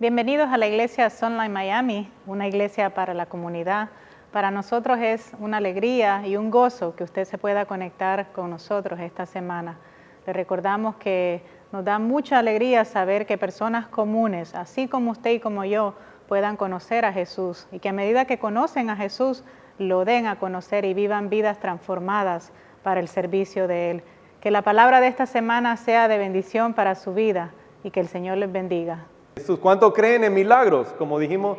Bienvenidos a la iglesia Sunlight Miami, una iglesia para la comunidad. Para nosotros es una alegría y un gozo que usted se pueda conectar con nosotros esta semana. Le recordamos que nos da mucha alegría saber que personas comunes, así como usted y como yo, puedan conocer a Jesús y que a medida que conocen a Jesús, lo den a conocer y vivan vidas transformadas para el servicio de Él. Que la palabra de esta semana sea de bendición para su vida y que el Señor les bendiga. Jesús, ¿cuánto creen en milagros? Como dijimos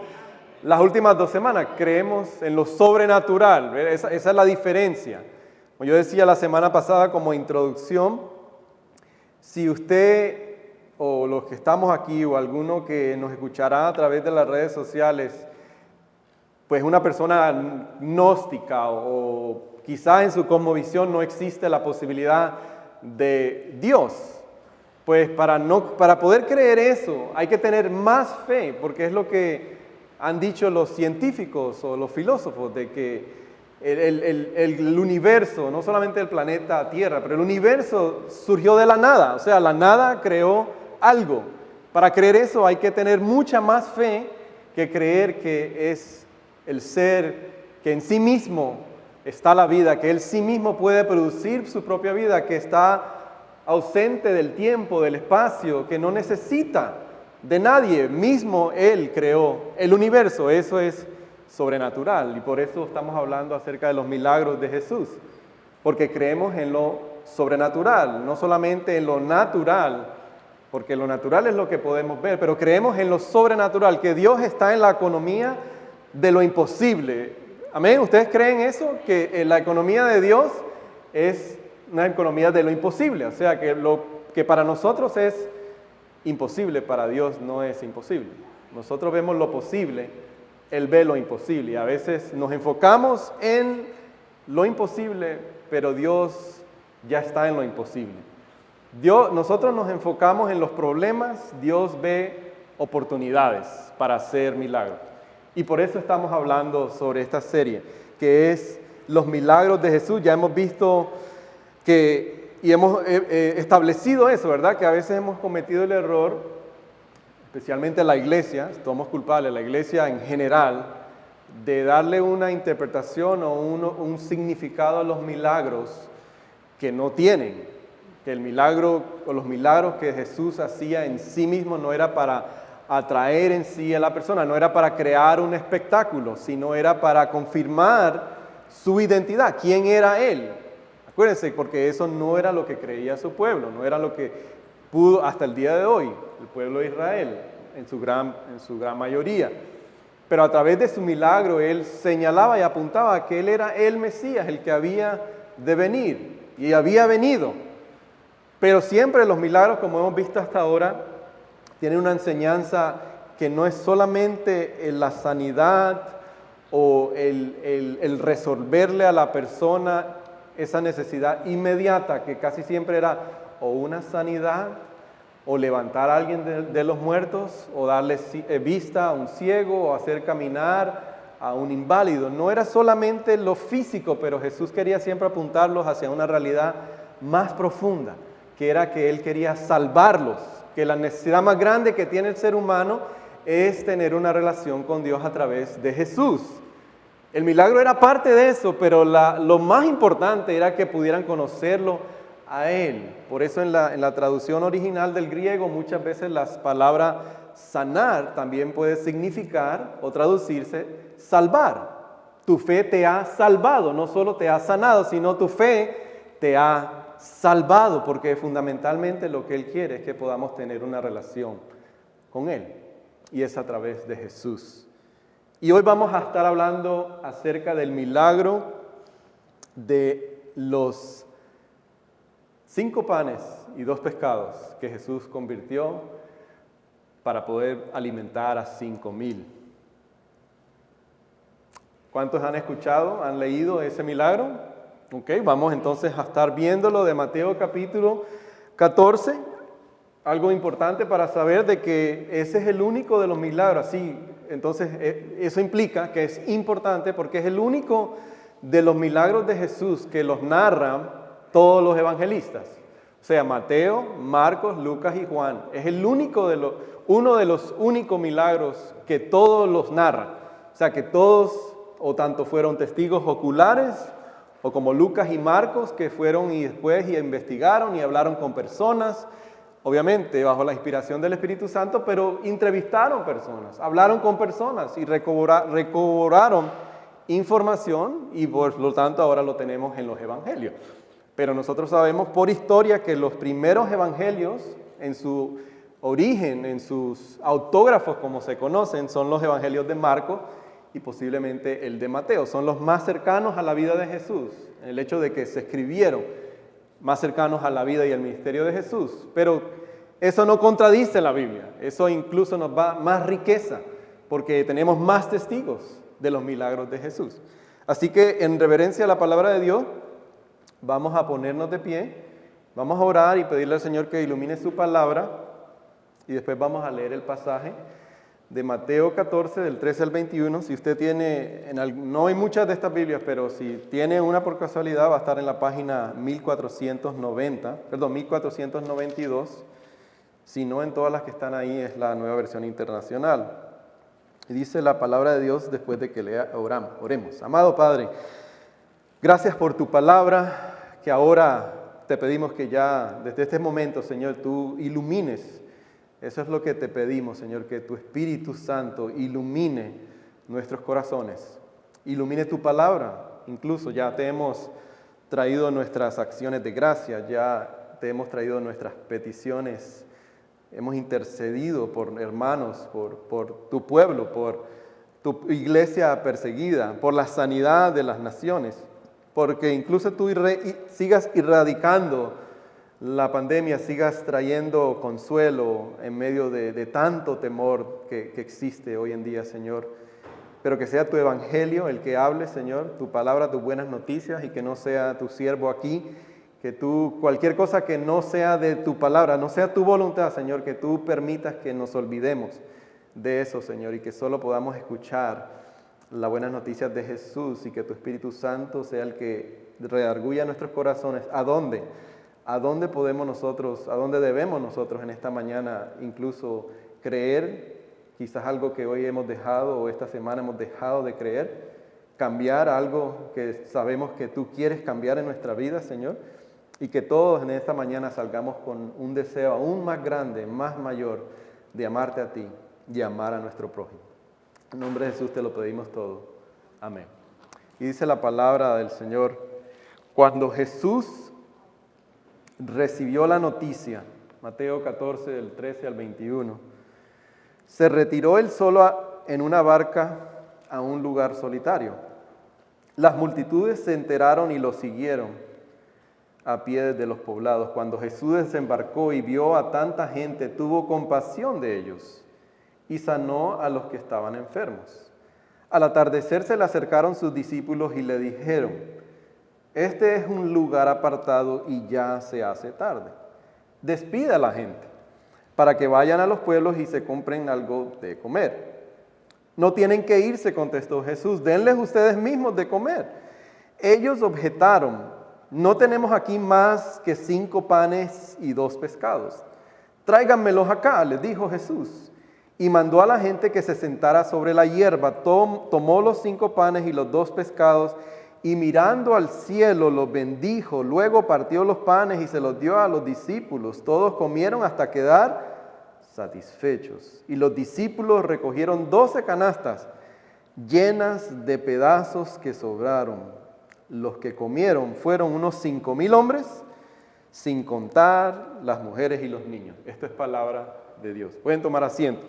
las últimas 2 semanas, creemos en lo sobrenatural. Esa es la diferencia. Como yo decía la semana pasada como introducción, si usted o los que estamos aquí o alguno que nos escuchará a través de las redes sociales, pues una persona gnóstica o quizá en su cosmovisión no existe la posibilidad de Dios. Pues para poder creer eso hay que tener más fe, porque es lo que han dicho los científicos o los filósofos, de que el universo, no solamente el planeta Tierra, pero el universo surgió de la nada, o sea, la nada creó algo. Para creer eso hay que tener mucha más fe que creer que es el ser que en sí mismo está la vida, que él sí mismo puede producir su propia vida, que está ausente del tiempo, del espacio, que no necesita de nadie, mismo Él creó el universo. Eso es sobrenatural y por eso estamos hablando acerca de los milagros de Jesús, porque creemos en lo sobrenatural, no solamente en lo natural, porque lo natural es lo que podemos ver, pero creemos en lo sobrenatural, que Dios está en la economía de lo imposible. ¿Amén? ¿Ustedes creen eso? Que la economía de Dios es una economía de lo imposible, o sea que lo que para nosotros es imposible, para Dios no es imposible. Nosotros vemos lo posible, Él ve lo imposible y a veces nos enfocamos en lo imposible, pero Dios ya está en lo imposible. Nosotros nos enfocamos en los problemas, Dios ve oportunidades para hacer milagros. Y por eso estamos hablando sobre esta serie, que es los milagros de Jesús. Ya hemos visto y hemos establecido eso, ¿verdad? Que a veces hemos cometido el error, especialmente la iglesia, somos culpables, la iglesia en general, de darle una interpretación o un significado a los milagros que no tienen. Que el milagro o los milagros que Jesús hacía en sí mismo no era para atraer en sí a la persona, no era para crear un espectáculo, sino era para confirmar su identidad, quién era Él. Acuérdense, porque eso no era lo que creía su pueblo, no era lo que pudo hasta el día de hoy, el pueblo de Israel, en su gran mayoría. Pero a través de su milagro, Él señalaba y apuntaba que Él era el Mesías, el que había de venir, y había venido. Pero siempre los milagros, como hemos visto hasta ahora, tienen una enseñanza que no es solamente la sanidad o el resolverle a la persona esa necesidad inmediata, que casi siempre era o una sanidad, o levantar a alguien de los muertos, o darle vista a un ciego, o hacer caminar a un inválido. No era solamente lo físico, pero Jesús quería siempre apuntarlos hacia una realidad más profunda, que era que Él quería salvarlos, que la necesidad más grande que tiene el ser humano es tener una relación con Dios a través de Jesús. El milagro era parte de eso, pero lo más importante era que pudieran conocerlo a Él. Por eso en la traducción original del griego muchas veces la palabra sanar también puede significar o traducirse salvar. Tu fe te ha salvado, no solo te ha sanado, sino tu fe te ha salvado, porque fundamentalmente lo que Él quiere es que podamos tener una relación con Él, y es a través de Jesús. Y hoy vamos a estar hablando acerca del milagro de los 5 panes y 2 pescados que Jesús convirtió para poder alimentar a 5,000. ¿Cuántos han escuchado, han leído ese milagro? Ok, vamos entonces a estar viéndolo de Mateo capítulo 14. Algo importante para saber de que ese es el único de los milagros, así. Entonces, eso implica que es importante porque es el único de los milagros de Jesús que los narran todos los evangelistas. O sea, Mateo, Marcos, Lucas y Juan. Es uno de los únicos milagros que todos los narran. O sea, que todos o tanto fueron testigos oculares o como Lucas y Marcos que fueron y después investigaron y hablaron con personas, obviamente bajo la inspiración del Espíritu Santo, pero entrevistaron personas, hablaron con personas y recobraron información y por lo tanto ahora lo tenemos en los evangelios. Pero nosotros sabemos por historia que los primeros evangelios en su origen, en sus autógrafos como se conocen, son los evangelios de Marcos y posiblemente el de Mateo. Son los más cercanos a la vida de Jesús, el hecho de que se escribieron más cercanos a la vida y el ministerio de Jesús. Pero eso no contradice la Biblia, eso incluso nos da más riqueza, porque tenemos más testigos de los milagros de Jesús. Así que en reverencia a la palabra de Dios, vamos a ponernos de pie, vamos a orar y pedirle al Señor que ilumine su palabra y después vamos a leer el pasaje de Mateo 14, del 13 al 21. Si usted tiene, no hay muchas de estas Biblias, pero si tiene una por casualidad va a estar en la página 1492. Si no, en todas las que están ahí es la Nueva Versión Internacional. Y dice la palabra de Dios después de que oremos. Amado Padre, gracias por tu palabra, que ahora te pedimos que ya desde este momento, Señor, tú ilumines. Eso es lo que te pedimos, Señor, que tu Espíritu Santo ilumine nuestros corazones, ilumine tu palabra. Incluso ya te hemos traído nuestras acciones de gracia, ya te hemos traído nuestras peticiones, hemos intercedido por hermanos, por tu pueblo, por tu iglesia perseguida, por la sanidad de las naciones, porque incluso tú sigas erradicando la pandemia, sigas trayendo consuelo en medio de tanto temor que existe hoy en día, Señor. Pero que sea tu evangelio el que hable, Señor, tu palabra, tus buenas noticias, y que no sea tu siervo aquí, que tú, cualquier cosa que no sea de tu palabra, no sea tu voluntad, Señor, que tú permitas que nos olvidemos de eso, Señor, y que solo podamos escuchar las buenas noticias de Jesús y que tu Espíritu Santo sea el que redarguya nuestros corazones. ¿A dónde debemos nosotros en esta mañana incluso creer? Quizás algo que hoy hemos dejado o esta semana hemos dejado de creer, cambiar algo que sabemos que tú quieres cambiar en nuestra vida, Señor, y que todos en esta mañana salgamos con un deseo aún más grande, más mayor, de amarte a ti y amar a nuestro prójimo. En nombre de Jesús te lo pedimos todo. Amén. Y dice la palabra del Señor: cuando Jesús recibió la noticia, Mateo 14, del 13 al 21, se retiró él solo en una barca a un lugar solitario. Las multitudes se enteraron y lo siguieron a pie desde los poblados. Cuando Jesús desembarcó y vio a tanta gente, tuvo compasión de ellos y sanó a los que estaban enfermos. Al atardecer se le acercaron sus discípulos y le dijeron: este es un lugar apartado y ya se hace tarde. Despida a la gente para que vayan a los pueblos y se compren algo de comer. No tienen que irse, contestó Jesús, denles ustedes mismos de comer. Ellos objetaron: no tenemos aquí más que 5 panes y 2 pescados. Tráiganmelos acá, les dijo Jesús. Y mandó a la gente que se sentara sobre la hierba. Tomó los 5 panes y los 2 pescados y mirando al cielo los bendijo. Luego partió los panes y se los dio a los discípulos. Todos comieron hasta quedar satisfechos. Y los discípulos recogieron 12 canastas llenas de pedazos que sobraron. Los que comieron fueron unos 5,000 hombres, sin contar las mujeres y los niños. Esto es palabra de Dios. Pueden tomar asiento.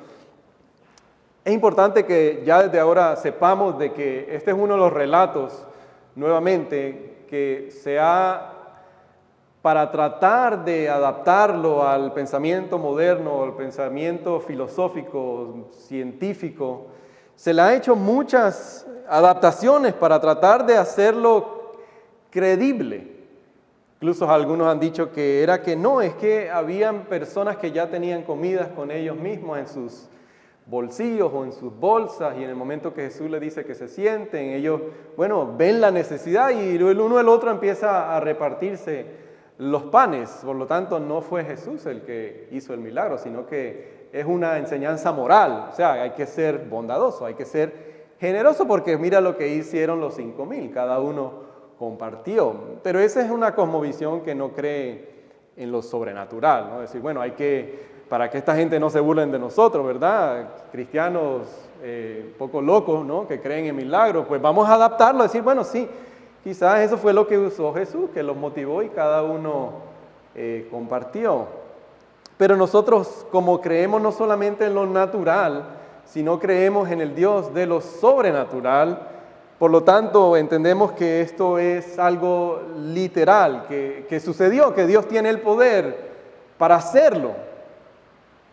Es importante que ya desde ahora sepamos de que este es uno de los relatos, nuevamente, que se ha, para tratar de adaptarlo al pensamiento moderno, al pensamiento filosófico, científico, se le ha hecho muchas adaptaciones para tratar de hacerlo creíble. Incluso algunos han dicho que era que no, es que habían personas que ya tenían comidas con ellos mismos en sus bolsillos o en sus bolsas, y en el momento que Jesús le dice que se sienten, ellos, ven la necesidad y el uno el otro empieza a repartirse los panes. Por lo tanto, no fue Jesús el que hizo el milagro, sino que es una enseñanza moral. O sea, hay que ser bondadoso, hay que ser generoso, porque mira lo que hicieron los 5,000, cada uno compartió. Pero esa es una cosmovisión que no cree en lo sobrenatural, ¿no? Decir, bueno, para que esta gente no se burlen de nosotros, ¿verdad? Cristianos poco locos, ¿no? Que creen en milagros, pues vamos a adaptarlo, a decir, bueno, sí, quizás eso fue lo que usó Jesús, que los motivó y cada uno compartió. Pero nosotros, como creemos no solamente en lo natural, sino creemos en el Dios de lo sobrenatural, por lo tanto entendemos que esto es algo literal, que sucedió, que Dios tiene el poder para hacerlo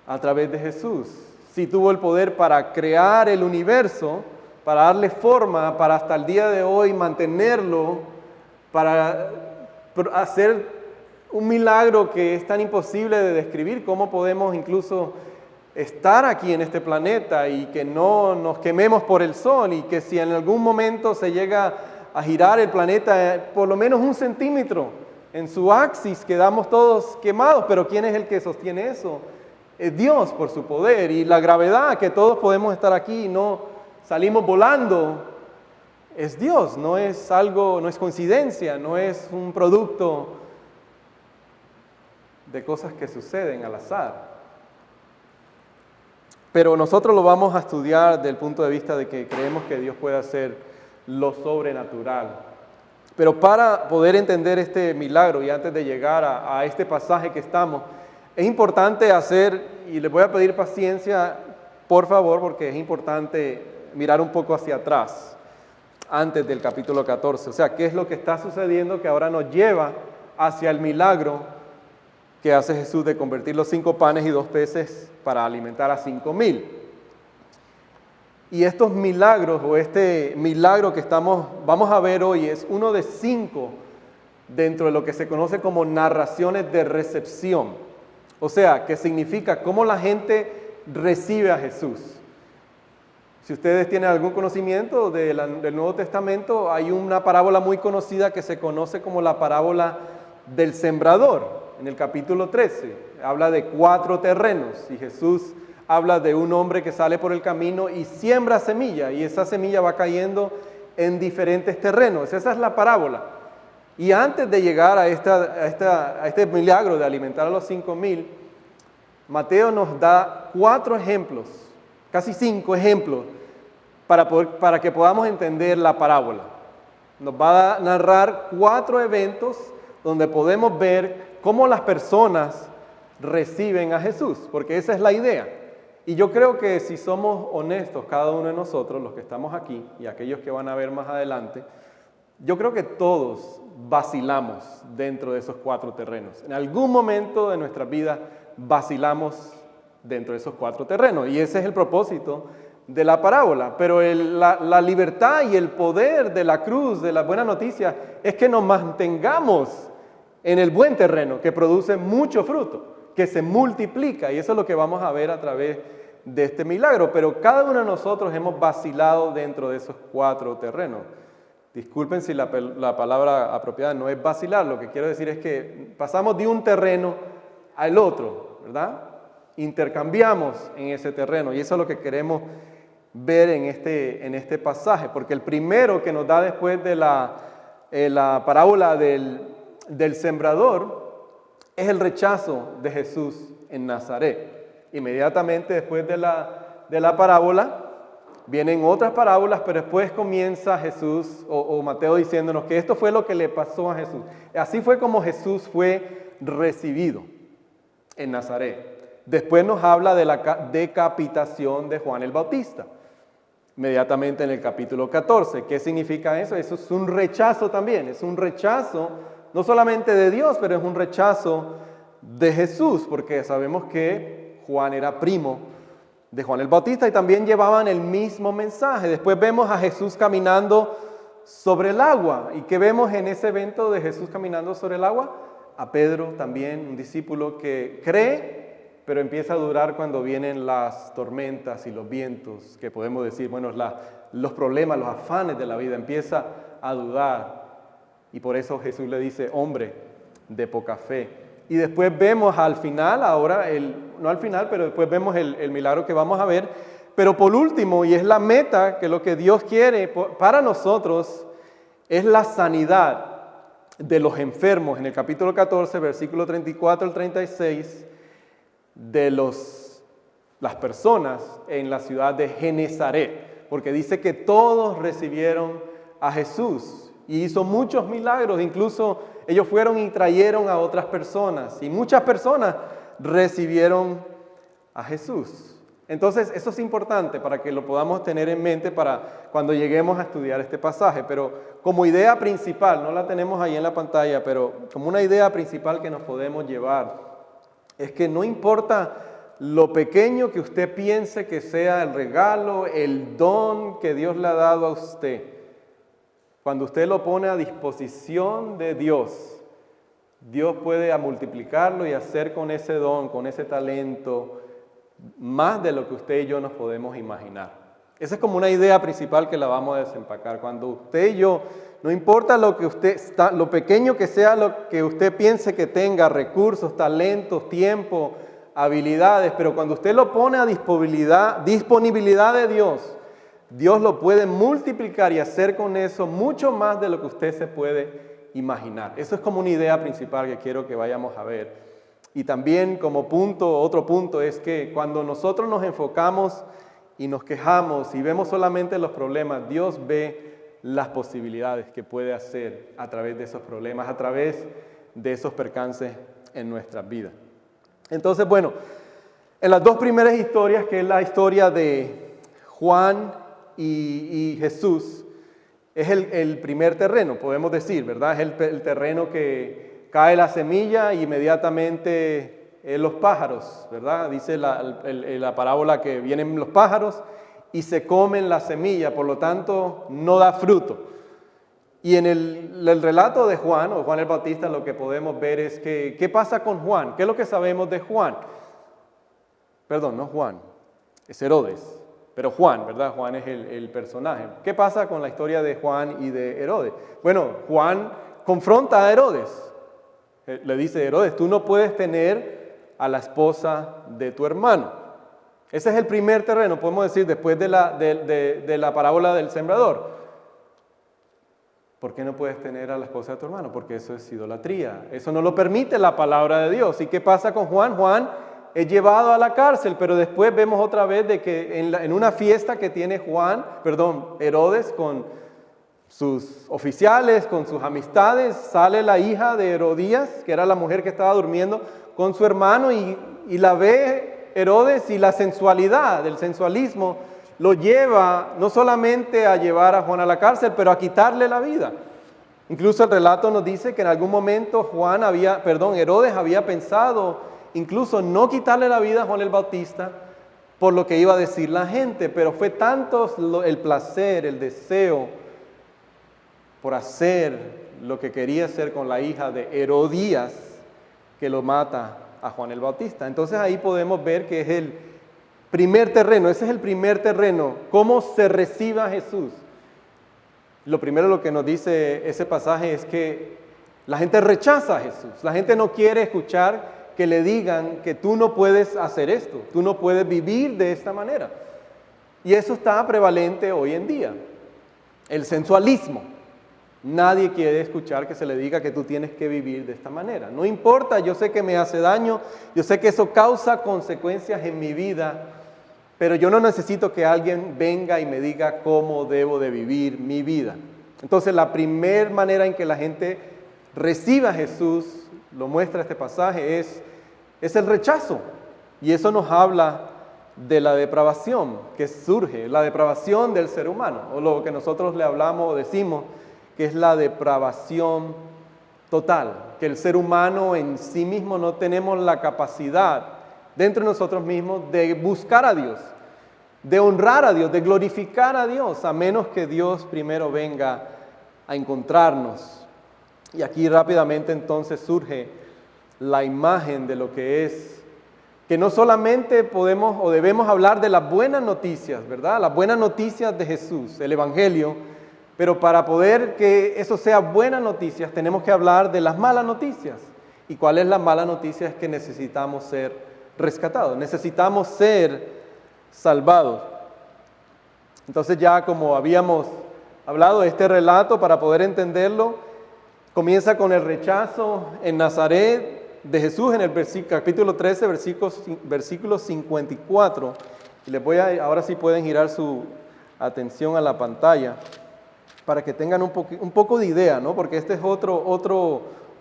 a través de Jesús. Sí tuvo el poder para crear el universo, para darle forma, para hasta el día de hoy mantenerlo, para hacer un milagro que es tan imposible de describir. ¿Cómo podemos incluso estar aquí en este planeta y que no nos quememos por el sol, y que si en algún momento se llega a girar el planeta por lo menos 1 centímetro en su axis, quedamos todos quemados? Pero ¿quién es el que sostiene eso? Es Dios, por su poder. Y la gravedad, que todos podemos estar aquí y no salimos volando, es Dios. No es algo, no es coincidencia, no es un producto de cosas que suceden al azar. Pero nosotros lo vamos a estudiar desde el punto de vista de que creemos que Dios puede hacer lo sobrenatural. Pero para poder entender este milagro, y antes de llegar a este pasaje que estamos, es importante hacer, y les voy a pedir paciencia, por favor, porque es importante mirar un poco hacia atrás, antes del capítulo 14. O sea, ¿qué es lo que está sucediendo que ahora nos lleva hacia el milagro que hace Jesús de convertir los 5 panes y 2 peces para alimentar a 5,000? Y estos milagros, o este milagro que vamos a ver hoy, es uno de 5 dentro de lo que se conoce como narraciones de recepción. O sea, que significa cómo la gente recibe a Jesús. Si ustedes tienen algún conocimiento del Nuevo Testamento, hay una parábola muy conocida que se conoce como la parábola del sembrador. En el capítulo 13 habla de 4 terrenos, y Jesús habla de un hombre que sale por el camino y siembra semilla, y esa semilla va cayendo en diferentes terrenos. Esa es la parábola. Y antes de llegar a este milagro de alimentar a los 5,000, Mateo nos da 4 ejemplos, casi 5 ejemplos, para que podamos entender la parábola. Nos va a narrar 4 eventos donde podemos ver cómo las personas reciben a Jesús, porque esa es la idea. Y yo creo que si somos honestos, cada uno de nosotros, los que estamos aquí y aquellos que van a ver más adelante, yo creo que todos vacilamos dentro de esos 4 terrenos. En algún momento de nuestra vida vacilamos dentro de esos 4 terrenos, y ese es el propósito de la parábola. Pero la libertad y el poder de la cruz, de la buena noticia, es que nos mantengamos en el buen terreno, que produce mucho fruto, que se multiplica, y eso es lo que vamos a ver a través de este milagro. Pero cada uno de nosotros hemos vacilado dentro de esos 4 terrenos. Disculpen si la palabra apropiada no es vacilar, lo que quiero decir es que pasamos de un terreno al otro, ¿verdad? Intercambiamos en ese terreno, y eso es lo que queremos ver en este pasaje, porque el primero que nos da después de la parábola del sembrador es el rechazo de Jesús en Nazaret. Inmediatamente después de la parábola vienen otras parábolas, pero después comienza Jesús o Mateo diciéndonos que esto fue lo que le pasó a Jesús. Así fue como Jesús fue recibido en Nazaret. Después nos habla de la decapitación de Juan el Bautista, inmediatamente en el capítulo 14. ¿Qué significa eso? Eso es un rechazo también, es un rechazo no solamente de Dios, pero es un rechazo de Jesús, porque sabemos que Juan era primo de Juan el Bautista y también llevaban el mismo mensaje. Después vemos a Jesús caminando sobre el agua. ¿Y qué vemos en ese evento de Jesús caminando sobre el agua? A Pedro también, un discípulo que cree, pero empieza a dudar cuando vienen las tormentas y los vientos, que podemos decir, bueno, los problemas, los afanes de la vida, empieza a dudar. Y por eso Jesús le dice, hombre, de poca fe. Y después vemos al final, ahora, no al final, pero después vemos el milagro que vamos a ver. Pero por último, y es la meta, que lo que Dios quiere para nosotros, es la sanidad de los enfermos. En el capítulo 14, versículo 34 al 36, de las personas en la ciudad de Genezaret. Porque dice que todos recibieron a Jesús y hizo muchos milagros. Incluso ellos fueron y trajeron a otras personas. Y muchas personas recibieron a Jesús. Entonces, eso es importante para que lo podamos tener en mente para cuando lleguemos a estudiar este pasaje. Pero como idea principal, no la tenemos ahí en la pantalla, pero como una idea principal que nos podemos llevar, es que no importa lo pequeño que usted piense que sea el regalo, el don que Dios le ha dado a usted, cuando usted lo pone a disposición de Dios, Dios puede multiplicarlo y hacer con ese don, con ese talento, más de lo que usted y yo nos podemos imaginar. Esa es como una idea principal que la vamos a desempacar. Cuando usted y yo, no importa lo que lo pequeño que sea lo que usted piense que tenga, recursos, talentos, tiempo, habilidades, pero cuando usted lo pone a disponibilidad de Dios, Dios lo puede multiplicar y hacer con eso mucho más de lo que usted se puede imaginar. Eso es como una idea principal que quiero que vayamos a ver. Y también como otro punto es que cuando nosotros nos enfocamos y nos quejamos y vemos solamente los problemas, Dios ve las posibilidades que puede hacer a través de esos problemas, a través de esos percances en nuestras vidas. Entonces, bueno, en las dos primeras historias, que es la historia de Juan y Jesús, es el primer terreno, podemos decir, ¿verdad? Es el terreno que cae la semilla y inmediatamente los pájaros, ¿verdad? Dice la parábola que vienen los pájaros y se comen la semilla, por lo tanto no da fruto. Y en el relato de Juan, o Juan el Bautista, lo que podemos ver es que, ¿qué pasa con Juan? ¿Qué es lo que sabemos de Juan? Perdón, no Juan, es Herodes, pero Juan, ¿verdad? Juan es el personaje. ¿Qué pasa con la historia de Juan y de Herodes? Bueno, Juan confronta a Herodes. Le dice, Herodes, tú no puedes tener a la esposa de tu hermano. Ese es el primer terreno, podemos decir, después de la parábola del sembrador. ¿Por qué no puedes tener a la esposa de tu hermano? Porque eso es idolatría. Eso no lo permite la palabra de Dios. ¿Y qué pasa con Juan? Juan es llevado a la cárcel, pero después vemos otra vez de que en una fiesta que tiene Herodes con sus oficiales, con sus amistades, sale la hija de Herodías, que era la mujer que estaba durmiendo con su hermano, y la ve Herodes, y la sensualidad, el sensualismo, lo lleva no solamente a llevar a Juan a la cárcel, pero a quitarle la vida. Incluso el relato nos dice que en algún momento Herodes había pensado incluso no quitarle la vida a Juan el Bautista por lo que iba a decir la gente, pero fue tanto el placer, el deseo por hacer lo que quería hacer con la hija de Herodías, que lo mata a Juan el Bautista. Entonces ahí podemos ver que es el primer terreno, ese es el primer terreno, cómo se recibe a Jesús. Lo primero lo que nos dice ese pasaje es que la gente rechaza a Jesús, la gente no quiere escuchar que le digan que tú no puedes hacer esto, tú no puedes vivir de esta manera. Y eso está prevalente hoy en día, el sensualismo. Nadie quiere escuchar que se le diga que tú tienes que vivir de esta manera. No importa, yo sé que me hace daño, yo sé que eso causa consecuencias en mi vida, pero yo no necesito que alguien venga y me diga cómo debo de vivir mi vida. Entonces la primera manera en que la gente recibe a Jesús, lo muestra este pasaje, es el rechazo. Y eso nos habla de la depravación que surge, la depravación del ser humano, o lo que nosotros le hablamos o decimos que es la depravación total, que el ser humano en sí mismo no tenemos la capacidad dentro de nosotros mismos de buscar a Dios, de honrar a Dios, de glorificar a Dios, a menos que Dios primero venga a encontrarnos. Y aquí rápidamente entonces surge la imagen de lo que es, que no solamente podemos o debemos hablar de las buenas noticias, ¿verdad? Las buenas noticias de Jesús, el Evangelio, pero para poder que eso sea buenas noticias tenemos que hablar de las malas noticias. ¿Y cuál es la mala noticia? Es que necesitamos ser rescatados, necesitamos ser salvados. Entonces ya como habíamos hablado, este relato, para poder entenderlo, comienza con el rechazo en Nazaret de Jesús en el capítulo 13, versículo 54. Y les voy a, ahora sí pueden girar su atención a la pantalla para que tengan un poco de idea, ¿no? Porque esta es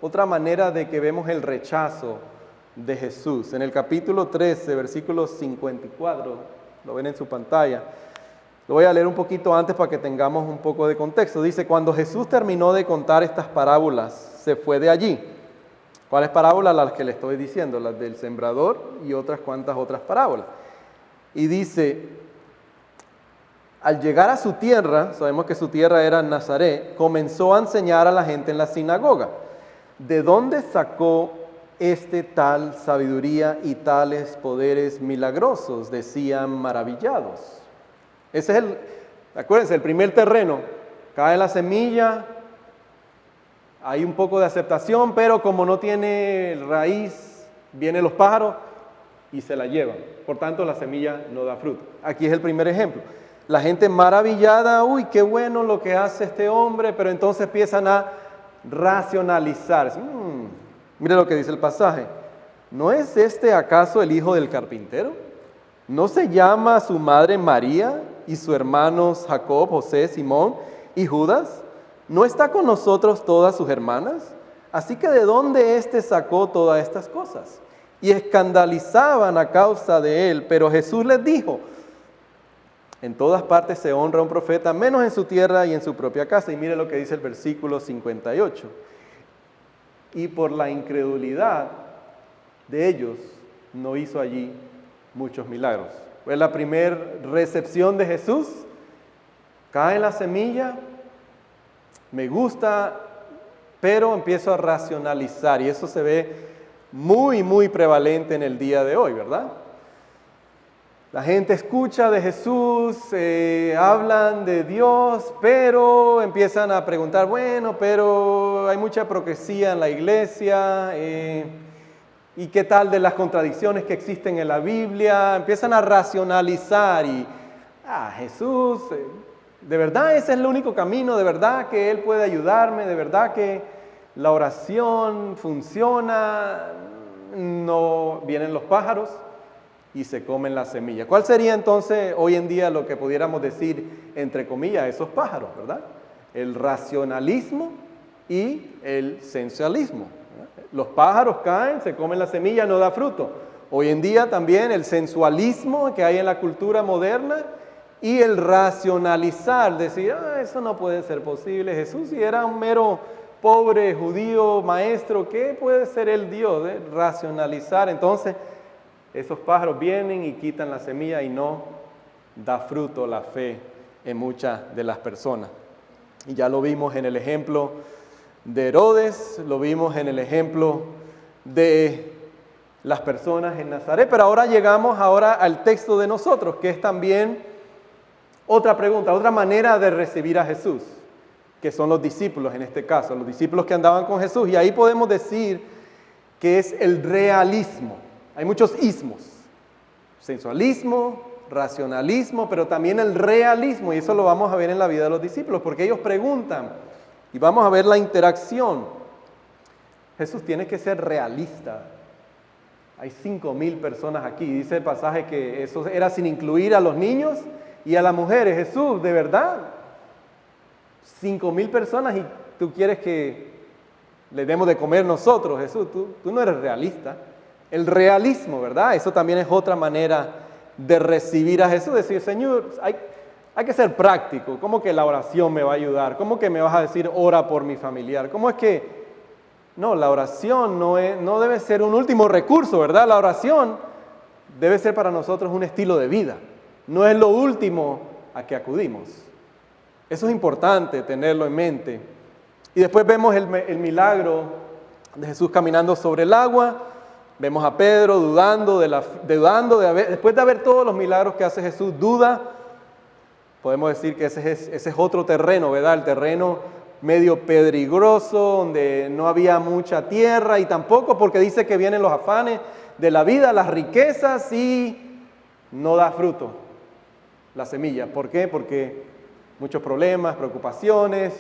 otra manera de que vemos el rechazo de Jesús. En el capítulo 13, versículo 54, lo ven en su pantalla. Lo voy a leer un poquito antes para que tengamos un poco de contexto. Dice, cuando Jesús terminó de contar estas parábolas, se fue de allí. ¿Cuáles parábolas? Las que le estoy diciendo, las del sembrador y otras cuantas otras parábolas. Y dice, al llegar a su tierra, sabemos que su tierra era Nazaret, comenzó a enseñar a la gente en la sinagoga. ¿De dónde sacó tal sabiduría y tales poderes milagrosos? Decían maravillados. Ese es acuérdense, el primer terreno. Cae la semilla, hay un poco de aceptación, pero como no tiene raíz, vienen los pájaros y se la llevan. Por tanto, la semilla no da fruto. Aquí es el primer ejemplo. La gente maravillada, uy, qué bueno lo que hace este hombre, pero entonces empiezan a racionalizar. Mire lo que dice el pasaje. ¿No es este acaso el hijo del carpintero? ¿No se llama su madre María y sus hermanos Jacob, José, Simón y Judas? ¿No está con nosotros todas sus hermanas? Así que ¿de dónde éste sacó todas estas cosas? Y escandalizaban a causa de él, pero Jesús les dijo, en todas partes se honra a un profeta, menos en su tierra y en su propia casa. Y mire lo que dice el versículo 58. Y por la incredulidad de ellos no hizo allí muchos milagros. Fue la primera recepción de Jesús. Cae la semilla, me gusta, pero empiezo a racionalizar. Y eso se ve muy, muy prevalente en el día de hoy, ¿verdad? La gente escucha de Jesús, hablan de Dios, pero empiezan a preguntar, bueno, pero hay mucha hipocresía en la iglesia, ¿y qué tal de las contradicciones que existen en la Biblia? Empiezan a racionalizar y, Jesús, ¿de verdad ese es el único camino? ¿De verdad que Él puede ayudarme? ¿De verdad que la oración funciona? No vienen los pájaros y se comen la semilla. ¿Cuál sería entonces hoy en día lo que pudiéramos decir, entre comillas, esos pájaros, verdad? El racionalismo y el sensualismo. Los pájaros caen, se comen la semilla, no da fruto. Hoy en día también el sensualismo que hay en la cultura moderna y el racionalizar, decir, eso no puede ser posible. Jesús, si era un mero pobre judío maestro, ¿qué puede ser el Dios? Racionalizar. Entonces, esos pájaros vienen y quitan la semilla y no da fruto la fe en muchas de las personas. Y ya lo vimos en el ejemplo de Herodes, lo vimos en el ejemplo de las personas en Nazaret, pero ahora llegamos al texto de nosotros, que es también otra pregunta, otra manera de recibir a Jesús, que son los discípulos en este caso, los discípulos que andaban con Jesús, y ahí podemos decir que es el realismo. Hay muchos ismos, sensualismo, racionalismo, pero también el realismo, y eso lo vamos a ver en la vida de los discípulos, porque ellos preguntan, y vamos a ver la interacción. Jesús tiene que ser realista. Hay 5,000 personas aquí, dice el pasaje que eso era sin incluir a los niños y a las mujeres. Jesús, ¿de verdad? 5,000 personas y tú quieres que le demos de comer nosotros. Jesús, tú no eres realista. El realismo, ¿verdad? Eso también es otra manera de recibir a Jesús. Decir, Señor, hay que ser práctico. ¿Cómo que la oración me va a ayudar? ¿Cómo que me vas a decir, ora por mi familiar? ¿Cómo es que...? No, la oración no debe ser un último recurso, ¿verdad? La oración debe ser para nosotros un estilo de vida. No es lo último a que acudimos. Eso es importante tenerlo en mente. Y después vemos el milagro de Jesús caminando sobre el agua. Vemos a Pedro dudando después de haber todos los milagros que hace Jesús, duda. Podemos decir que ese es otro terreno, ¿verdad? El terreno medio pedregoso, donde no había mucha tierra, y tampoco porque dice que vienen los afanes de la vida, las riquezas, y no da fruto la semilla. ¿Por qué? Porque muchos problemas, preocupaciones,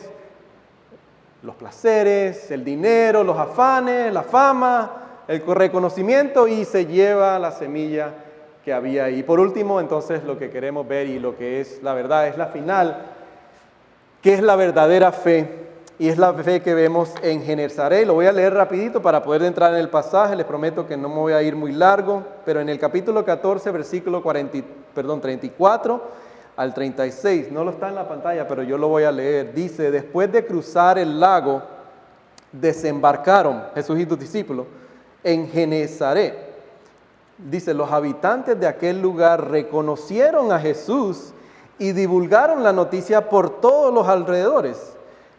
los placeres, el dinero, los afanes, la fama, el reconocimiento, y se lleva la semilla que había ahí. Por último, entonces, lo que queremos ver y lo que es la verdad, es la final, que es la verdadera fe, y es la fe que vemos en Genesaret. Lo voy a leer rapidito para poder entrar en el pasaje. Les prometo que no me voy a ir muy largo, pero en el capítulo 14, versículo 34 al 36, no lo está en la pantalla, pero yo lo voy a leer. Dice: después de cruzar el lago, desembarcaron Jesús y sus discípulos en Genesaret. Dice: los habitantes de aquel lugar reconocieron a Jesús y divulgaron la noticia por todos los alrededores.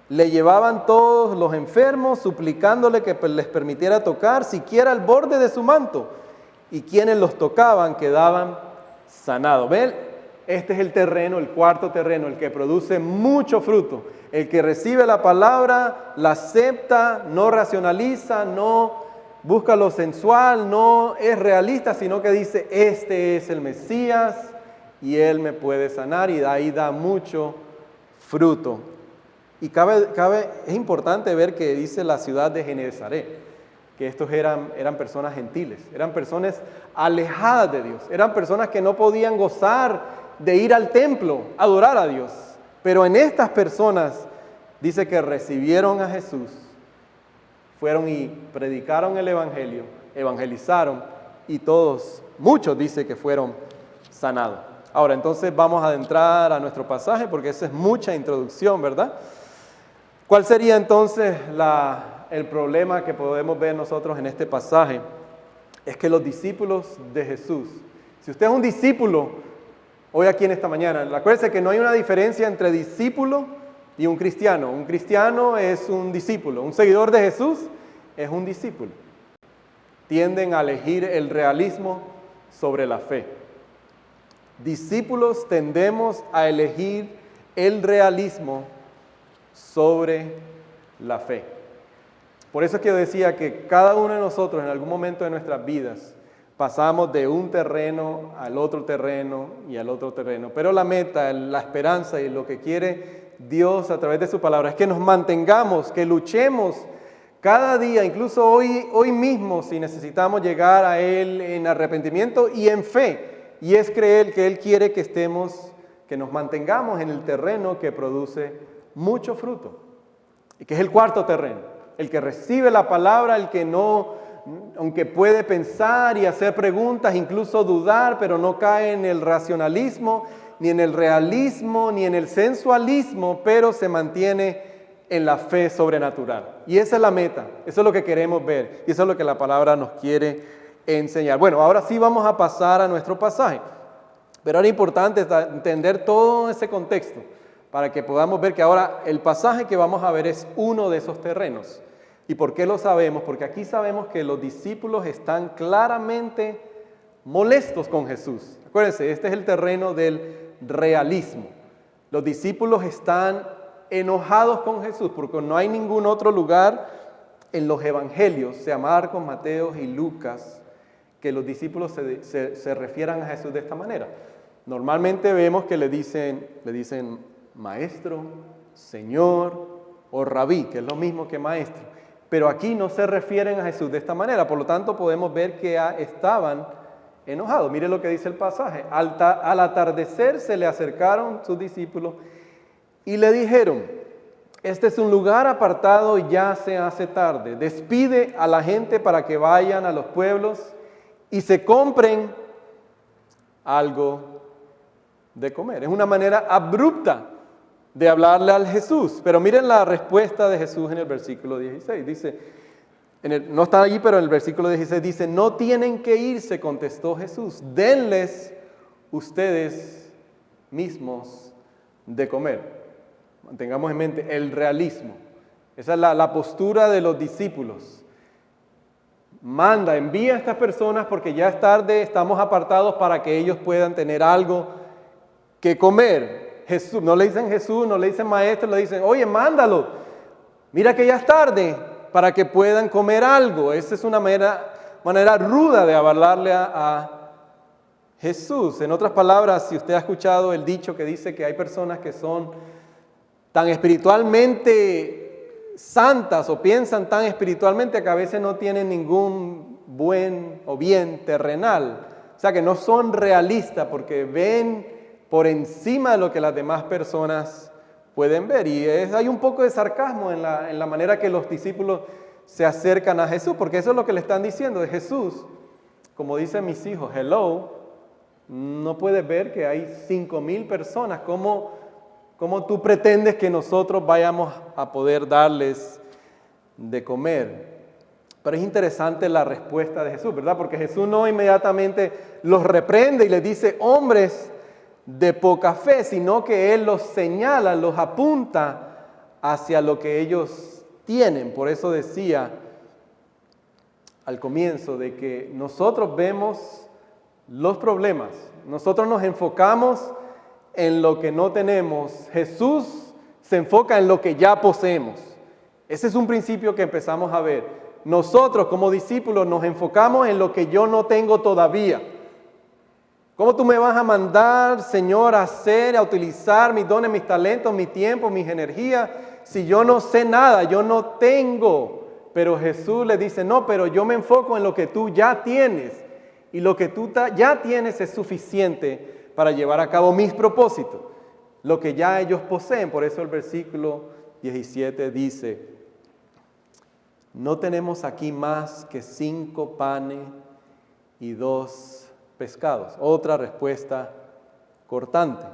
Le llevaban todos los enfermos, suplicándole que les permitiera tocar siquiera el borde de su manto, y quienes los tocaban quedaban sanados. ¿Ven? Este es el terreno, el cuarto terreno, el que produce mucho fruto, el que recibe la palabra, la acepta, no racionaliza, no busca lo sensual, no es realista, sino que dice: este es el Mesías y Él me puede sanar, y de ahí da mucho fruto. Y es importante ver que dice la ciudad de Genesaret, que estos eran personas gentiles, eran personas alejadas de Dios, eran personas que no podían gozar de ir al templo a adorar a Dios. Pero en estas personas dice que recibieron a Jesús, fueron y predicaron el evangelio, evangelizaron, y muchos dice que fueron sanados. Ahora, entonces vamos a adentrar a nuestro pasaje, porque esa es mucha introducción, ¿verdad? ¿Cuál sería entonces el problema que podemos ver nosotros en este pasaje? Es que los discípulos de Jesús, si usted es un discípulo hoy aquí en esta mañana, acuérdese que no hay una diferencia entre discípulo y un cristiano. Un cristiano es un discípulo, un seguidor de Jesús es un discípulo. Tienden a elegir el realismo sobre la fe. Discípulos tendemos a elegir el realismo sobre la fe. Por eso es que yo decía que cada uno de nosotros en algún momento de nuestras vidas pasamos de un terreno al otro terreno y al otro terreno. Pero la meta, la esperanza y lo que quiere Dios a través de su palabra es que nos mantengamos, que luchemos cada día, incluso hoy mismo, si necesitamos llegar a Él en arrepentimiento y en fe. Y es creer que Él quiere que nos mantengamos en el terreno que produce mucho fruto, y que es el cuarto terreno, el que recibe la palabra, el que no, aunque puede pensar y hacer preguntas, incluso dudar, pero no cae en el racionalismo, ni en el realismo, ni en el sensualismo, pero se mantiene en la fe sobrenatural. Y esa es la meta, eso es lo que queremos ver, y eso es lo que la palabra nos quiere enseñar. Bueno, ahora sí vamos a pasar a nuestro pasaje, pero era importante entender todo ese contexto, para que podamos ver que ahora el pasaje que vamos a ver es uno de esos terrenos. ¿Y por qué lo sabemos? Porque aquí sabemos que los discípulos están claramente molestos con Jesús. Acuérdense, este es el terreno del realismo. Los discípulos están enojados con Jesús, porque no hay ningún otro lugar en los evangelios, sea Marcos, Mateo y Lucas, que los discípulos se refieran a Jesús de esta manera. Normalmente vemos que le dicen maestro, señor o rabí, que es lo mismo que maestro. Pero aquí no se refieren a Jesús de esta manera, por lo tanto podemos ver que estaban enojados. Mire lo que dice el pasaje: al atardecer se le acercaron sus discípulos y le dijeron: este es un lugar apartado y ya se hace tarde, despide a la gente para que vayan a los pueblos y se compren algo de comer. Es una manera abrupta de hablarle al Jesús. Pero miren la respuesta de Jesús en el versículo 16. Dice, no está allí, pero en el versículo 16 dice: no tienen que irse, contestó Jesús, denles ustedes mismos de comer. Mantengamos en mente el realismo. Esa es la postura de los discípulos. Envía a estas personas porque ya es tarde, estamos apartados para que ellos puedan tener algo que comer. Jesús, no le dicen Jesús, no le dicen maestro, le dicen: oye, mándalo, Mira que ya es tarde para que puedan comer algo. Esa es una manera ruda de hablarle a Jesús. En otras palabras, si usted ha escuchado el dicho que dice que hay personas que son tan espiritualmente santas o piensan tan espiritualmente que a veces no tienen ningún buen o bien terrenal. O sea, que no son realistas porque ven por encima de lo que las demás personas pueden ver. Y hay un poco de sarcasmo en la manera que los discípulos se acercan a Jesús, porque eso es lo que le están diciendo de Jesús. Como dicen mis hijos, hello, no puedes ver que hay 5,000 personas. ¿Cómo tú pretendes que nosotros vayamos a poder darles de comer? Pero es interesante la respuesta de Jesús, ¿verdad? Porque Jesús no inmediatamente los reprende y les dice, hombres de poca fe, sino que Él los señala, los apunta hacia lo que ellos tienen. Por eso decía al comienzo de que nosotros vemos los problemas, nosotros nos enfocamos en lo que no tenemos. Jesús se enfoca en lo que ya poseemos. Ese es un principio que empezamos a ver. Nosotros como discípulos nos enfocamos en lo que yo no tengo todavía. ¿Cómo tú me vas a mandar, Señor, a hacer, a utilizar mis dones, mis talentos, mi tiempo, mis energías, si yo no sé nada, yo no tengo? Pero Jesús le dice, no, pero yo me enfoco en lo que tú ya tienes. Y lo que tú ya tienes es suficiente para llevar a cabo mis propósitos. Lo que ya ellos poseen. Por eso el versículo 17 dice, no tenemos aquí más que 5 panes y 2 pescados. Otra respuesta cortante.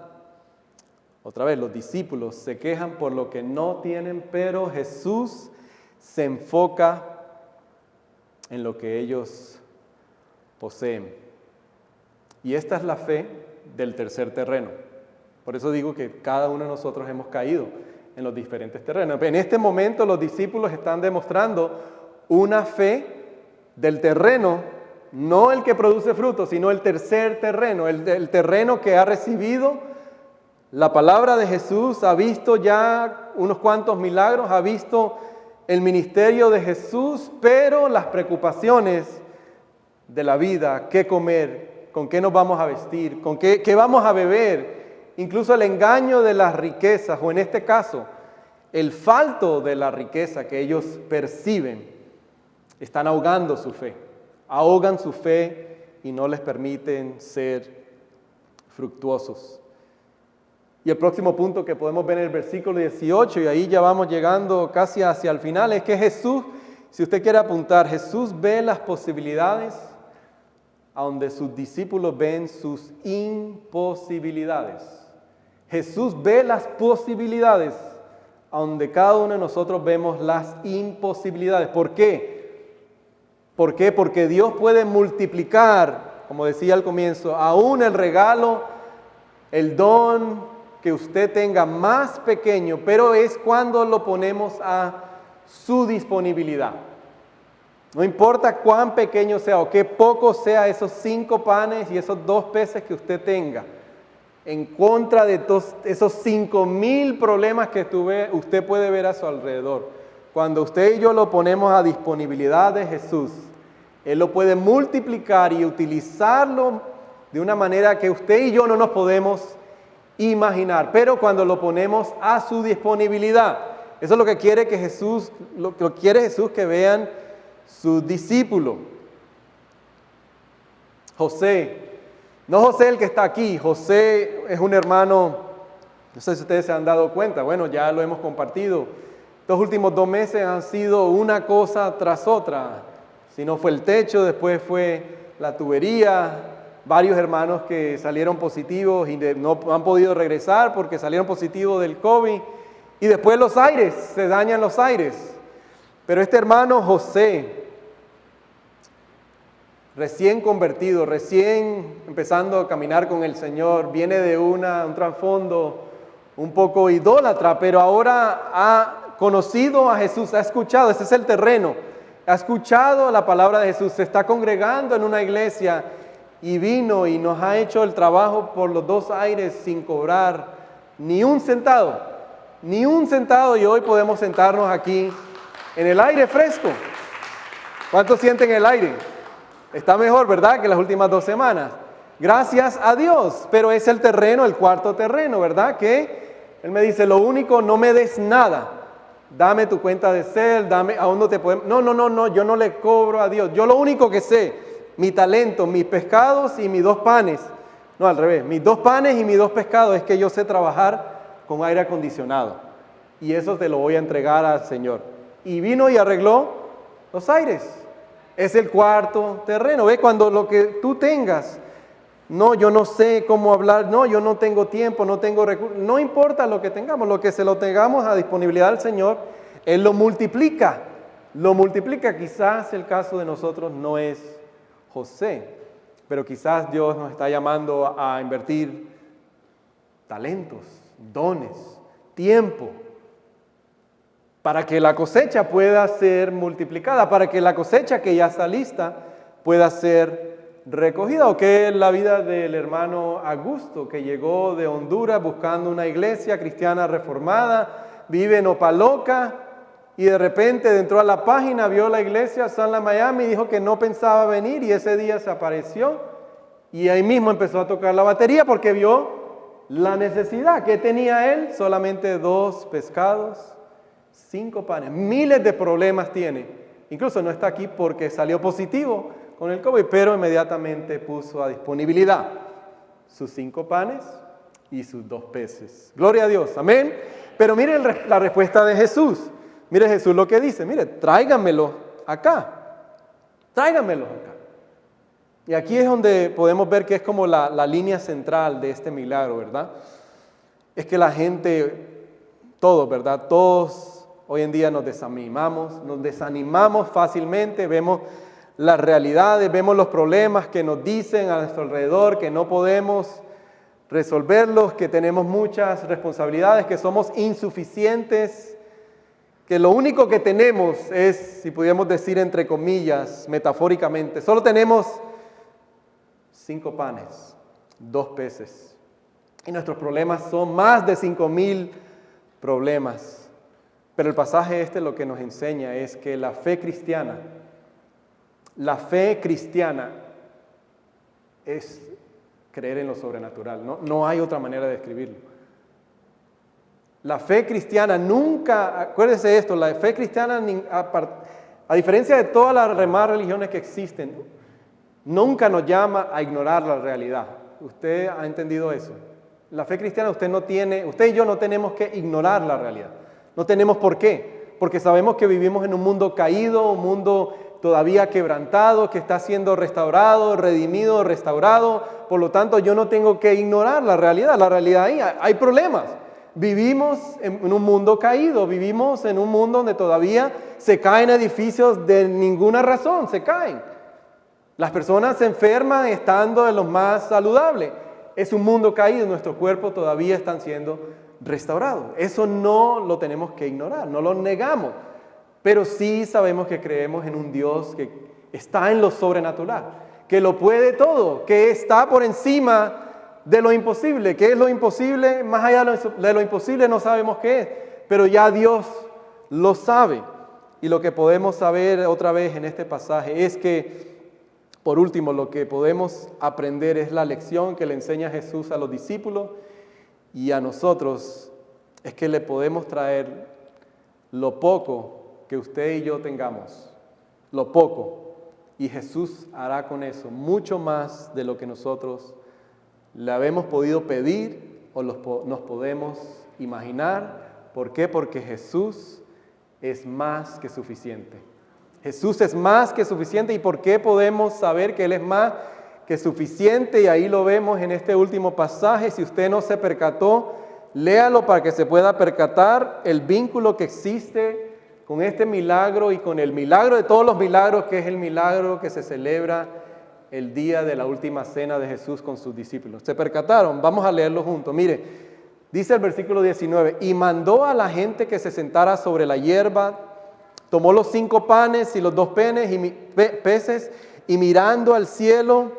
Otra vez, los discípulos se quejan por lo que no tienen, pero Jesús se enfoca en lo que ellos poseen. Y esta es la fe del tercer terreno. Por eso digo que cada uno de nosotros hemos caído en los diferentes terrenos. En este momento los discípulos están demostrando una fe del terreno, no el que produce frutos, sino el tercer terreno, el terreno que ha recibido la palabra de Jesús, ha visto ya unos cuantos milagros, ha visto el ministerio de Jesús, pero las preocupaciones de la vida, qué comer, con qué nos vamos a vestir, con qué vamos a beber, incluso el engaño de las riquezas, o en este caso, el falto de la riqueza que ellos perciben, están ahogando su fe. Ahogan su fe y no les permiten ser fructuosos. Y el próximo punto que podemos ver en el versículo 18, y ahí ya vamos llegando casi hacia el final, es que Jesús, si usted quiere apuntar, Jesús ve las posibilidades a donde sus discípulos ven sus imposibilidades. Jesús ve las posibilidades a donde cada uno de nosotros vemos las imposibilidades. ¿Por qué? ¿Por qué? Porque Dios puede multiplicar, como decía al comienzo, aún el regalo, el don que usted tenga más pequeño, pero es cuando lo ponemos a su disponibilidad. No importa cuán pequeño sea o qué poco sea esos 5 panes y esos 2 peces que usted tenga, en contra de esos 5,000 problemas que usted puede ver a su alrededor. Cuando usted y yo lo ponemos a disponibilidad de Jesús, Él lo puede multiplicar y utilizarlo de una manera que usted y yo no nos podemos imaginar, pero cuando lo ponemos a su disponibilidad. Eso es lo que quiere que Jesús, lo que quiere Jesús que vean sus discípulos. José, no José el que está aquí, José es un hermano, no sé si ustedes se han dado cuenta, bueno, ya lo hemos compartido. Estos últimos 2 meses han sido una cosa tras otra. Si no fue el techo, después fue la tubería, varios hermanos que salieron positivos y no han podido regresar porque salieron positivos del COVID. Y después los aires, se dañan los aires. Pero este hermano José, recién convertido, recién empezando a caminar con el Señor, viene de un trasfondo un poco idólatra, pero ahora ha conocido a Jesús, ha escuchado, ese es el terreno, ha escuchado la palabra de Jesús, se está congregando en una iglesia y vino y nos ha hecho el trabajo por los 2 aires sin cobrar ni un centavo. Ni un centavo y hoy podemos sentarnos aquí en el aire fresco. ¿Cuántos sienten el aire? Está mejor, ¿verdad?, que las últimas 2 semanas. Gracias a Dios, pero es el terreno, el cuarto terreno, ¿verdad? Que Él me dice, lo único, no me des nada. Dame tu cuenta de Zelle, dame, aún no te podemos... No, yo no le cobro a Dios. Yo lo único que sé, mi talento, mis pescados y mis 2 panes. No, al revés, mis 2 panes y mis 2 pescados es que yo sé trabajar con aire acondicionado. Y eso te lo voy a entregar al Señor. Y vino y arregló los aires. Es el cuarto terreno. ¿Ve? Cuando lo que tú tengas, no, yo no sé cómo hablar, no, yo no tengo tiempo, no tengo recursos, no importa lo que tengamos, lo que se lo tengamos a disponibilidad del Señor, Él lo multiplica. Lo multiplica. Quizás el caso de nosotros no es José, pero quizás Dios nos está llamando a invertir talentos, dones, tiempo, para que la cosecha pueda ser multiplicada, para que la cosecha que ya está lista pueda ser recogida. O que es la vida del hermano Augusto, que llegó de Honduras buscando una iglesia cristiana reformada, vive en Opaloca, y de repente entró a la página, vio la iglesia Sunlight Miami, dijo que no pensaba venir, y ese día se apareció, y ahí mismo empezó a tocar la batería porque vio la necesidad. ¿Qué tenía él? Solamente 2 pescados, 5 panes. Miles de problemas tiene. Incluso no está aquí porque salió positivo con el COVID, pero inmediatamente puso a disponibilidad sus 5 panes y sus 2 peces. Gloria a Dios, amén. Pero miren la respuesta de Jesús. Mire Jesús lo que dice, mire, tráiganmelo acá. Tráiganmelo acá. Y aquí es donde podemos ver que es como la línea central de este milagro, ¿verdad? Es que la gente, todos, ¿verdad? Todos hoy en día nos desanimamos fácilmente, vemos las realidades, vemos los problemas que nos dicen a nuestro alrededor, que no podemos resolverlos, que tenemos muchas responsabilidades, que somos insuficientes, que lo único que tenemos es, si pudiéramos decir entre comillas, metafóricamente, solo tenemos 5 panes, 2 peces. Y nuestros problemas son más de 5,000 problemas. Pero el pasaje este lo que nos enseña es que la fe cristiana es creer en lo sobrenatural. No hay otra manera de describirlo. La fe cristiana nunca, acuérdese esto, la fe cristiana, a diferencia de todas las demás religiones que existen, nunca nos llama a ignorar la realidad. ¿Usted ha entendido eso? La fe cristiana, usted y yo no tenemos que ignorar la realidad. No tenemos por qué. Porque sabemos que vivimos en un mundo caído, un mundo todavía quebrantado, que está siendo restaurado, redimido, restaurado. Por lo tanto, yo no tengo que ignorar la realidad. La realidad ahí, hay problemas. Vivimos en un mundo caído, vivimos en un mundo donde todavía se caen edificios de ninguna razón, se caen. Las personas se enferman estando en lo más saludable. Es un mundo caído, nuestros cuerpos todavía están siendo restaurados. Eso no lo tenemos que ignorar, no lo negamos. Pero sí sabemos que creemos en un Dios que está en lo sobrenatural, que lo puede todo, que está por encima de lo imposible. ¿Qué es lo imposible? Más allá de lo imposible no sabemos qué es, pero ya Dios lo sabe. Y lo que podemos saber otra vez en este pasaje es que, por último, lo que podemos aprender es la lección que le enseña Jesús a los discípulos y a nosotros, es que le podemos traer lo poco que usted y yo tengamos, lo poco, y Jesús hará con eso mucho más de lo que nosotros le habemos podido pedir o nos podemos imaginar. ¿Por qué? Porque Jesús es más que suficiente. Jesús es más que suficiente. ¿Y por qué podemos saber que Él es más que suficiente? Y ahí lo vemos en este último pasaje. Si usted no se percató, léalo para que se pueda percatar el vínculo que existe con este milagro y con el milagro de todos los milagros, que es el milagro que se celebra el día de la última cena de Jesús con sus discípulos. ¿Se percataron? Vamos a leerlo juntos. Mire, dice el versículo 19, y mandó a la gente que se sentara sobre la hierba, tomó los 5 panes y los 2 peces y mirando al cielo,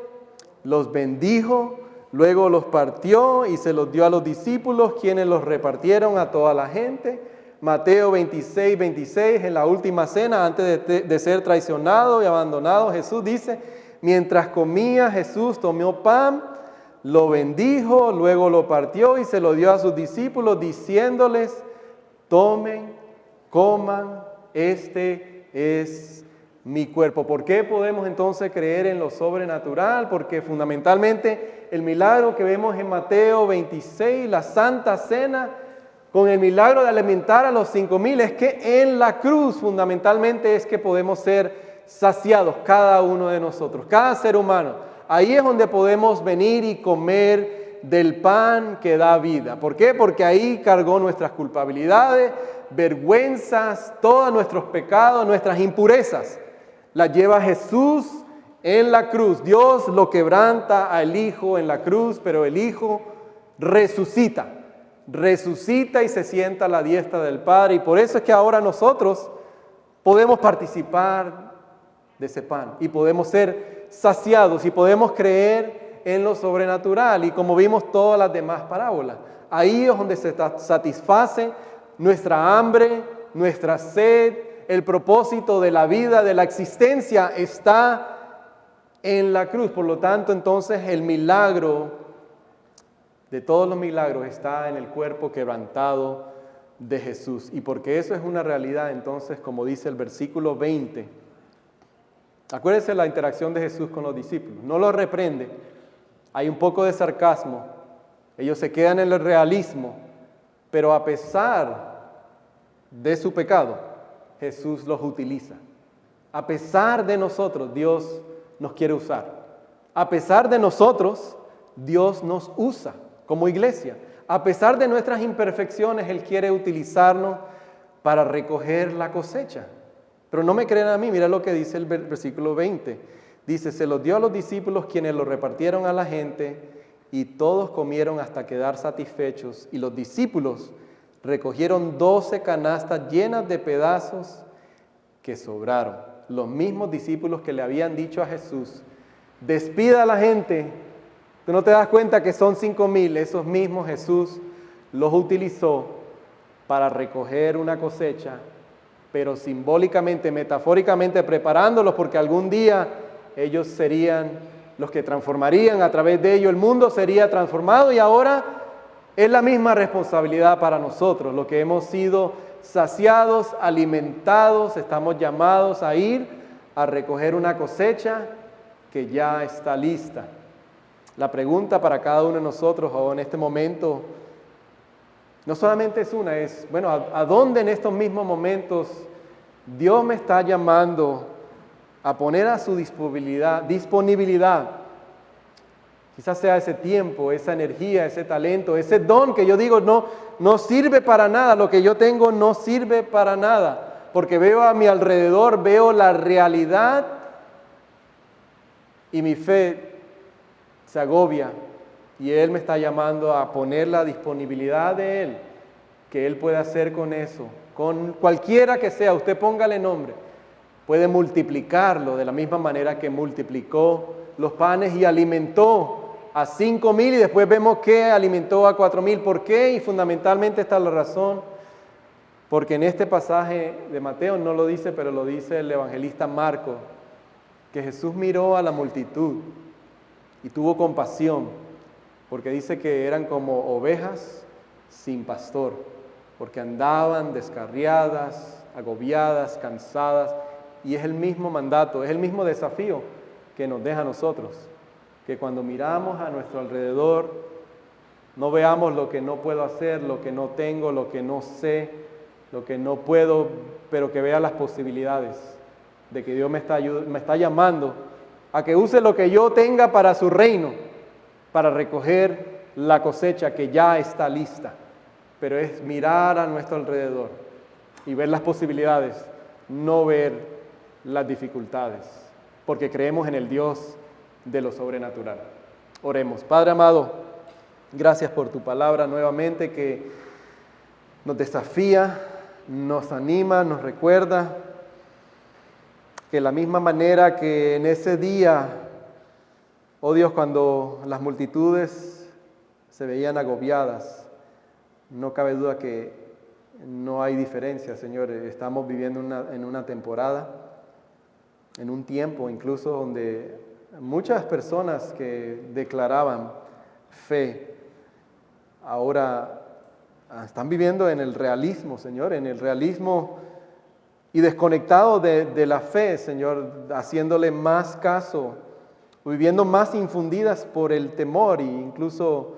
los bendijo, luego los partió y se los dio a los discípulos, quienes los repartieron a toda la gente. Mateo 26, 26, en la última cena, antes de ser traicionado y abandonado, Jesús dice, mientras comía, Jesús tomó pan, lo bendijo, luego lo partió y se lo dio a sus discípulos, diciéndoles, tomen, coman, este es mi cuerpo. ¿Por qué podemos entonces creer en lo sobrenatural? Porque fundamentalmente el milagro que vemos en Mateo 26, la Santa Cena, con el milagro de alimentar a los 5,000, es que en la cruz fundamentalmente es que podemos ser saciados cada uno de nosotros, cada ser humano. Ahí es donde podemos venir y comer del pan que da vida. ¿Por qué? Porque ahí cargó nuestras culpabilidades, vergüenzas, todos nuestros pecados, nuestras impurezas. Las lleva Jesús en la cruz. Dios lo quebranta al Hijo en la cruz, pero el Hijo resucita y se sienta a la diestra del Padre. Y por eso es que ahora nosotros podemos participar de ese pan y podemos ser saciados y podemos creer en lo sobrenatural. Y como vimos todas las demás parábolas, ahí es donde se satisface nuestra hambre, nuestra sed, el propósito de la vida, de la existencia está en la cruz. Por lo tanto, entonces el milagro de todos los milagros está en el cuerpo quebrantado de Jesús. Y porque eso es una realidad, entonces, como dice el versículo 20, acuérdense la interacción de Jesús con los discípulos. No los reprende, hay un poco de sarcasmo, ellos se quedan en el realismo, pero a pesar de su pecado, Jesús los utiliza. A pesar de nosotros, Dios nos quiere usar. A pesar de nosotros, Dios nos usa como iglesia. A pesar de nuestras imperfecciones, Él quiere utilizarnos para recoger la cosecha. Pero no me creen a mí, mira lo que dice el versículo 20. Dice, se los dio a los discípulos, quienes lo repartieron a la gente, y todos comieron hasta quedar satisfechos. Y los discípulos recogieron 12 canastas llenas de pedazos que sobraron. Los mismos discípulos que le habían dicho a Jesús, despida a la gente. Tú no te das cuenta que son 5,000, esos mismos Jesús los utilizó para recoger una cosecha, pero simbólicamente, metafóricamente preparándolos, porque algún día ellos serían los que transformarían, a través de ellos el mundo sería transformado, y ahora es la misma responsabilidad para nosotros, lo que hemos sido saciados, alimentados, estamos llamados a ir a recoger una cosecha que ya está lista. La pregunta para cada uno de nosotros o en este momento no solamente es una, es, bueno, ¿a dónde en estos mismos momentos Dios me está llamando a poner a su disponibilidad? Quizás sea ese tiempo, esa energía, ese talento, ese don que yo digo no sirve para nada, lo que yo tengo no sirve para nada, porque veo a mi alrededor, veo la realidad y mi fe se agobia, y Él me está llamando a poner la disponibilidad de Él, que Él puede hacer con eso, con cualquiera que sea, usted póngale nombre, puede multiplicarlo de la misma manera que multiplicó los panes y alimentó a 5,000, y después vemos que alimentó a 4,000. ¿Por qué? Y fundamentalmente está la razón, porque en este pasaje de Mateo no lo dice, pero lo dice el evangelista Marcos, que Jesús miró a la multitud y tuvo compasión, porque dice que eran como ovejas sin pastor, porque andaban descarriadas, agobiadas, cansadas, y es el mismo mandato, es el mismo desafío que nos deja a nosotros, que cuando miramos a nuestro alrededor, no veamos lo que no puedo hacer, lo que no tengo, lo que no sé, lo que no puedo, pero que vea las posibilidades de que Dios me está llamando a que use lo que yo tenga para su reino, para recoger la cosecha que ya está lista. Pero es mirar a nuestro alrededor y ver las posibilidades, no ver las dificultades, porque creemos en el Dios de lo sobrenatural. Oremos. Padre amado, gracias por tu palabra nuevamente que nos desafía, nos anima, nos recuerda que la misma manera que en ese día Oh Dios, cuando las multitudes se veían agobiadas, no cabe duda que no hay diferencia, Señor. Estamos viviendo en una temporada, en un tiempo incluso donde muchas personas que declaraban fe, ahora están viviendo en el realismo, Señor, en el realismo y desconectado de la fe, Señor, haciéndole más caso, viviendo más infundidas por el temor e incluso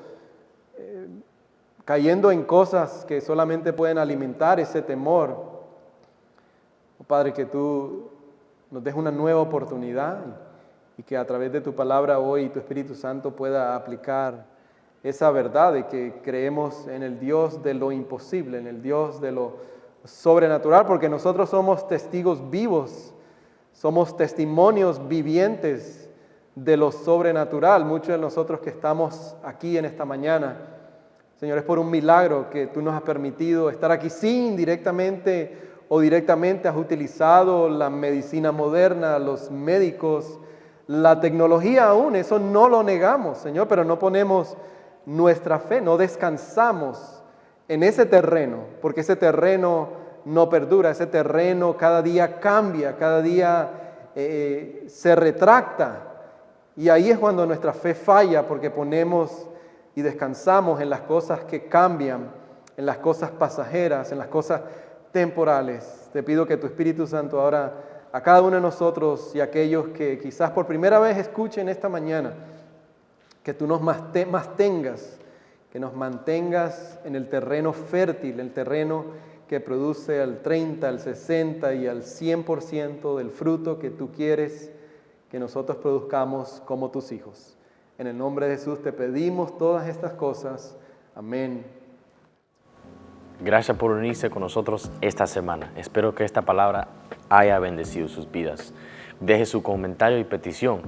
cayendo en cosas que solamente pueden alimentar ese temor. Oh, Padre, que tú nos des una nueva oportunidad y que a través de tu palabra hoy tu Espíritu Santo pueda aplicar esa verdad de que creemos en el Dios de lo imposible, en el Dios de lo sobrenatural, porque nosotros somos testigos vivos, somos testimonios vivientes de lo sobrenatural. Muchos de nosotros que estamos aquí en esta mañana, Señor, es por un milagro que tú nos has permitido estar aquí. Sí, indirectamente o directamente has utilizado la medicina moderna, los médicos, la tecnología aún, eso no lo negamos, Señor, pero no ponemos nuestra fe, no descansamos en ese terreno, porque ese terreno no perdura, ese terreno cada día cambia, cada día se retracta. Y ahí es cuando nuestra fe falla, porque ponemos y descansamos en las cosas que cambian, en las cosas pasajeras, en las cosas temporales. Te pido que tu Espíritu Santo ahora a cada uno de nosotros y a aquellos que quizás por primera vez escuchen esta mañana, que tú nos mantengas, que nos mantengas en el terreno fértil, el terreno que produce al 30, al 60 y al 100% del fruto que tú quieres que nosotros produzcamos como tus hijos. En el nombre de Jesús te pedimos todas estas cosas. Amén. Gracias por unirse con nosotros esta semana. Espero que esta palabra haya bendecido sus vidas. Deje su comentario y petición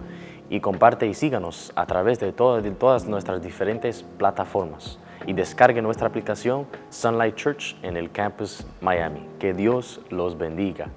y comparte y síganos a través de todas nuestras diferentes plataformas. Y descargue nuestra aplicación Sunlight Church en el campus Miami. Que Dios los bendiga.